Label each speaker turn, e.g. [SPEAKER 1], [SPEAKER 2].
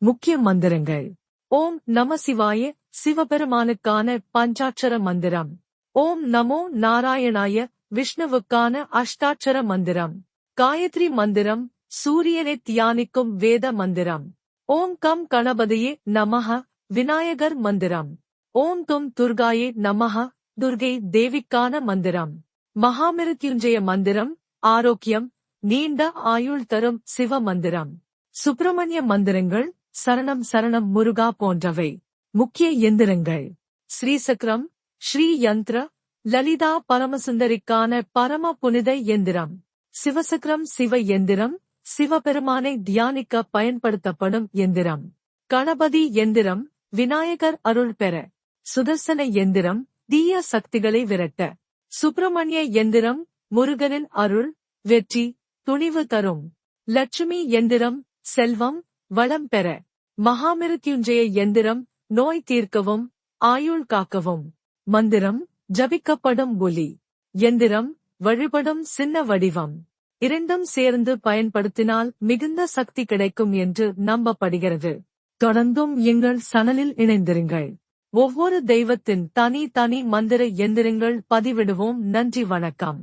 [SPEAKER 1] முக்கிய மந்திரங்கள். ஓம் நம சிவாய சிவபெருமானுக்கான பஞ்சாட்சர மந்திரம். ஓம் நமோ நாராயணாய விஷ்ணுவுக்கான அஷ்டாட்சர மந்திரம். காயத்ரி மந்திரம் சூரியனை தியானிக்கும் வேத மந்திரம். ஓம் கம் கணபதியே நமஹ விநாயகர் மந்திரம். ஓம் தும் துர்காயே நமஹ துர்கை தேவிக்கான மந்திரம். மகாமிருத்யுஞ்சய மந்திரம் ஆரோக்கியம் நீண்ட ஆயுள் தரும் சிவ மந்திரம். சுப்பிரமணிய மந்திரங்கள் சரணம் சரணம் முருகா போன்றவை. முக்கிய எந்திரங்கள். ஸ்ரீசக்கரம் ஸ்ரீ யந்திர லலிதா பரமசுந்தரிக்கான பரம புனித எந்திரம். சிவசக்கரம் சிவ எந்திரம் சிவபெருமானை தியானிக்க பயன்படுத்தப்படும் எந்திரம். கணபதி எந்திரம் விநாயகர் அருள் பெற. சுதர்சன எந்திரம் தீய சக்திகளை விரட்ட. சுப்பிரமணிய எந்திரம் முருகனின் அருள் வெற்றி துணிவு தரும். லட்சுமி எந்திரம் செல்வம் வளம் பெற. மகாமிருத்யுஞ்சய எந்திரம் நோய் தீர்க்கவும் ஆயுள் காக்கவும். மந்திரம் ஜபிக்கப்படும் ஒலி. எந்திரம் வழிபடும் சின்ன வடிவம். இரண்டும் சேர்ந்து பயன்படுத்தினால் மிகுந்த சக்தி கிடைக்கும் என்று நம்பப்படுகிறது. தொடர்ந்தும் எங்கள் சனலில் இணைந்திருங்கள். ஒவ்வொரு தெய்வத்தின் தனி தனி மந்திர எந்திரங்கள் பதிவிடுவோம். நன்றி வணக்கம்.